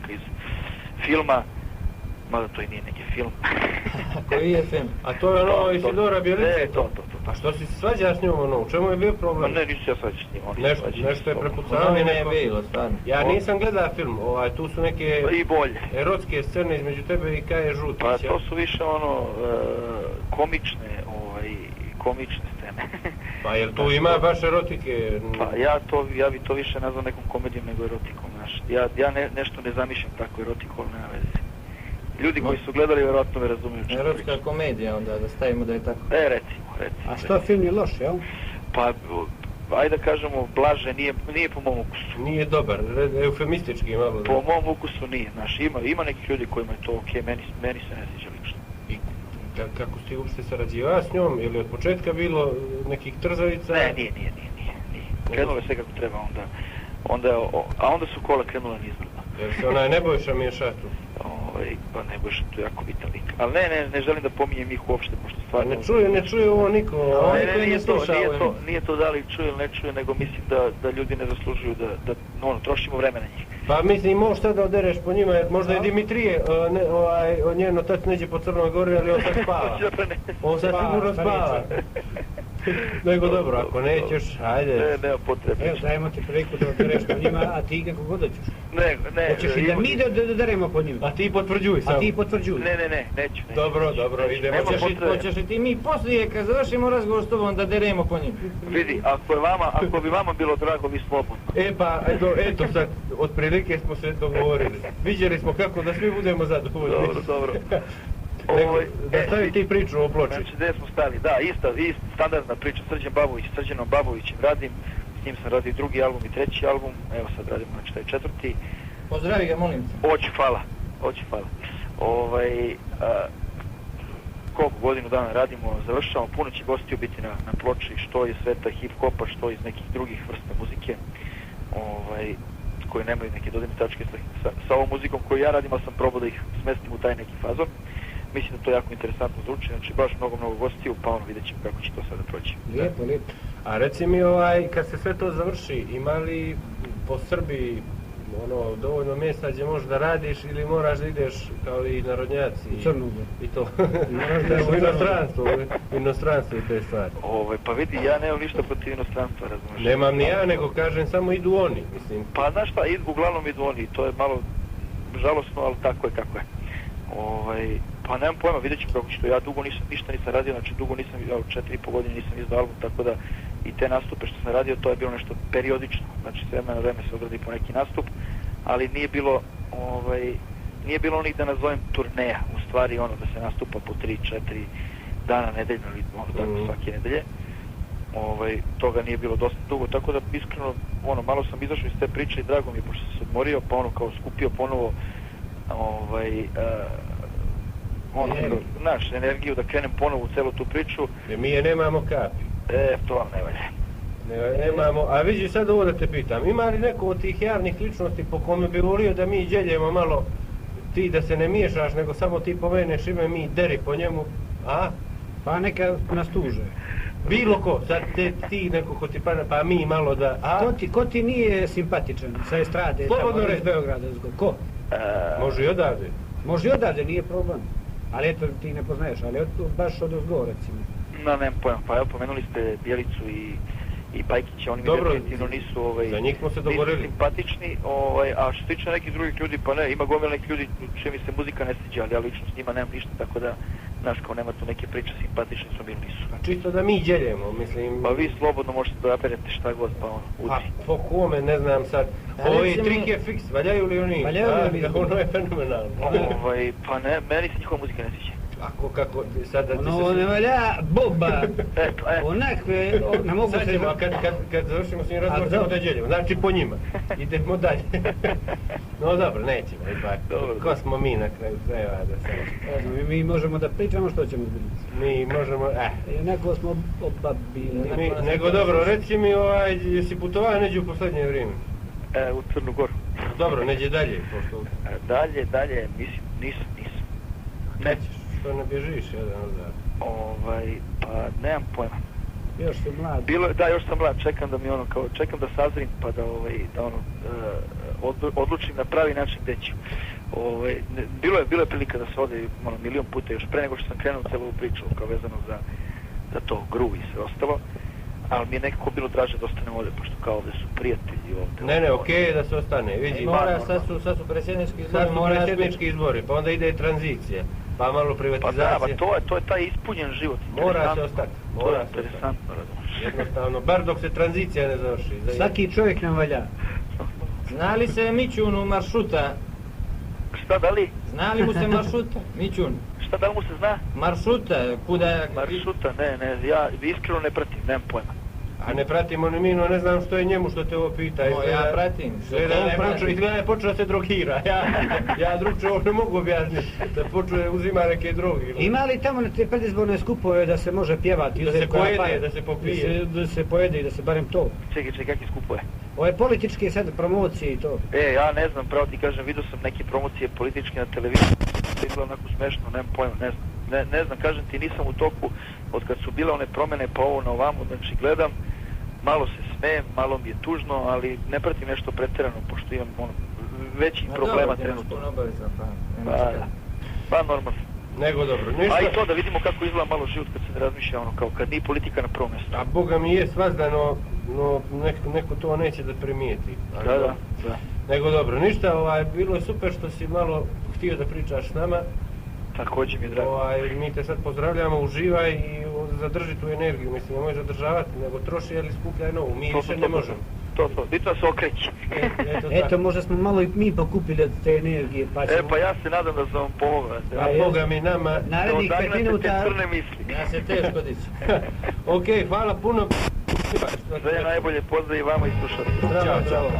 slika iz filma, mada to i nije neki film. Koji je film? A to je ono Isidora Bjelice? To. A što si se svađao s njom, ono, u čemu je bio problem? Ne, nisu ja svađao s njim. Nešto je prepucavanje ne je bilo, stvarno. Ja nisam gledao film, tu su neke i bolje erotske scene između tebe i Kaje Žutića. Pa to su više komične scene. Pa jel tu ima baš erotike? Pa ja bi to više nazvao nekom komedijom nego erotikom, znaš. Ja nešto ne zamišljam tako erotikom, nema veze. Ljudi koji su gledali vjerojatno me razumiju. Erotska komedija onda, da stavimo da je tako. Recimo. A što film je loš, jel? Pa, ajde da kažemo, blaže, nije po mom ukusu. Nije dobar, eufemistički malo. Po mom ukusu nije, znaš, ima nekih ljudi kojima je to okej, meni se ne sviđa lično. I kako si uopšte sarađivao s njom, je li od početka bilo nekih trzavica? Ne, nije. Krenulo je sve kako treba, onda su kola krenula nizbrdo. Jer se onaj Nebojša miješao tu? Pa Nebojša tu jako bitan lik. Ali ne želim da pominjem ih uopšte, pošto stvarno... Ne čuje ovo niko, nije to da li čuje ili ne čuje, nego mislim da ljudi ne zaslužuju da trošimo vreme na njih. Pa mislim, možeš sad da odereš po njima, jer možda je Dimitrije, njeno tac neđe po Crnoj Gori, ali on sad spava. On sad sigurno spava. Nego dobro, ako nećeš, hajde. Nema potrebe. Evo, dajemo ti priliku da odereš po njima, a ti kako god hoćeš. Ne. Hoćeš i da mi doderemo po njima. A ti potvrđuj samo. Ne, neću. Dobro, idemo. Hoćeš i ti mi poslije, kad završimo razgovor s tobom, da deremo po njima. Vidi, ako bi vama bilo drago, vi slobodno. Pa, eto sad, otprilike smo se dogovorili. Vidjeli smo kako da svi budemo zadovoljni. Dobro. Da stavi ti priču o ploči. Znači, gdje smo stali? Da, ista standardna priča, Srđan Babovićem radim, s njim sam radio drugi album i treći album, evo sad radimo znači taj četvrti. Pozdravi ga, molim te. Hoću, hvala. Koliko godinu dana radimo, završavamo, puno će gostiju biti na ploči, što iz sveta hip-hopa, što iz nekih drugih vrsta muzike, koji nemaju neke dodirne tačke sa ovom muzikom koju ja radim, ali sam probao da ih smestim u taj neki fazon. Mislim da to jako interesantno zvuči, znači baš mnogo gostiju, pa vidjet ćemo kako će to sada proći. Lijepo. A reci mi, kad se sve to završi, ima li po Srbiji dovoljno mjesta gdje možeš da radiš ili moraš da ideš kao i narodnjaci? U Crnu Goru. I to. U inostranstvu i te stvari. Pa vidi, ja nemam ništa protiv inostranstva, razumiješ? Nemam ni ja, nego kažem samo idu oni, mislim. Pa znaš šta, uglavnom idu oni, to je malo žalosno, ali tako je kako je. Pa nemam pojma, vidjet ću kako što ja dugo ništa nisam radio, znači dugo nisam, 4,5 godine nisam izdao album, tako da i te nastupe što sam radio, to je bilo nešto periodično, znači sve vreme se odradi po neki nastup, ali nije bilo onih da nazovem turneja, u stvari da se nastupa po 3-4 dana nedeljno ili tako svake nedelje. Toga nije bilo dosta dugo, tako da iskreno, malo sam izašao iz te priče i drago mi je, pošto sam se odmorio, pa kao skupio ponovo energiju da krenem ponovo u celu tu priču. Mi je nemamo kapi. To vam ne valja. Nemamo, a vidi sad ovo da te pitam, ima li neko od tih javnih ličnosti po kome bi volio da mi djeljemo malo, ti da se ne miješaš, nego samo ti pomeneš ime, mi deri po njemu, a? Pa neka nas tuže. Bilo ko, sad ti neko ko ti pa mi malo da, a? Ko ti nije simpatičan sa estrade, tamo iz Beograda, ko? Može i odavde. Može i odavde, nije problem. Ali eto, ti ne poznaješ, ali baš od ozgo, recimo. Nemam pojma, pa evo, pomenuli ste Bjelicu i Pajkića, oni mi definitivno nisu za njih smo se dogovorili. Simpatični, a što se tiče nekih drugih ljudi, pa ne, ima gomila nekih ljudi čije mi se muzika ne sviđa, ali ja lično s njima nemam ništa, tako da, znaš, kao nema tu neke priče, simpatični su bili nisu. Čisto da mi djeljemo, mislim... Pa vi slobodno možete da aperete šta god, pa udri. A po kome, ne znam sad, ovi trik je fiks, valjaju li oni? Ono je fenomenalno. Pa ne, meni se njihova muzika ne sviđa. Kako, sad da ti se... Ono ne valja, boba! Onakve, ne mogu se... Kad završimo s njim razgovor, ćemo da djeljemo, znači po njima. Idemo dalje. No dobro, nećemo, ipak. Ko smo mi na kraju krajeva da se... Mi možemo da pričamo što ćemo zbiliti. Mi možemo, Neko smo obabili. Nego dobro, reci mi, jesi putovao neđe u poslednje vrijeme? U Crnu Goru. Dobro, neđe dalje, pošto... Dalje, mislim, nisam. Nećeš, što ne bježiš jedan od dana? Pa nemam pojma. Još si mlad. Još sam mlad, čekam da sazrim, pa da odlučim na pravi način gde ću. Bilo je prilika da se ode milion puta još pre nego što sam krenuo celu priču kao vezano za to gru i sve ostalo, ali mi je nekako bilo draže da ostanem ovde, pošto kao ovde su prijatelji ovde. Ne, okej je da se ostane, vidi. Sad su predsjednički izbori. Sad su predsjednički izbori, pa onda ide i tranzicija, pa malo privatizacija. Pa da, to je taj ispunjen život. Mora se ostati. To je interesantno, jednostavno, bar dok se tranzicija ne završi. Svaki čovjek nam valja. Zna li se Mićunu maršruta? Šta, da li? Zna li mu se maršruta, Mićun? Šta, da li mu se zna? Maršruta, kuda... Maršruta, ne, ja iskreno ne pratim, nemam pojma. A ne pratimo ni mi, no ne znam što je njemu što te ovo pita. Ja pratim. Izgleda je počeo da se drogira. Ja drugče ovo ne mogu objasniti. Da počuje uzima neke droge. Ima li tamo na te predizborne skupove da se može pjevati? Da se pojede, da se popije. Da se pojede i da se barem to. Čekaj, kakve skupove? Ove političke sad promocije i to. Ja ne znam, pravo ti kažem, vidio sam neke promocije političke na televiziji. Izgleda onako smešno, nemam pojma, ne znam. Ne znam, kažem ti, nisam u toku od kad su bile one promjene pa ovo na ovamo, znači gledam, malo se smijem, malo mi je tužno, ali ne pratim nešto pretjerano, pošto imam većih problema trenutno. Pa normalno. Nego dobro, ništa. A i to da vidimo kako izgleda malo život kad se ne razmišlja, kao kad nije politika na prvom mjestu. A Boga mi je svazdano, no neko to neće da primijeti. Da. Nego dobro, ništa, bilo je super što si malo htio da pričaš s nama. Također mi je drago. Mi te sad pozdravljamo, uživaj i zadrži tu energiju, mislim, nemoj zadržavati, nego troši ili skupljaj novu, mi više ne možemo. To, bitno se okreći. Eto, možda smo malo i mi pokupili od te energije, pa ćemo... Pa ja se nadam da sam vam pomogao. A Boga mi nama... Narednih 5 minuta... Ja se teško dići. Okej, hvala puno. Sve najbolje, pozdrav i vama i slušati. Ćao.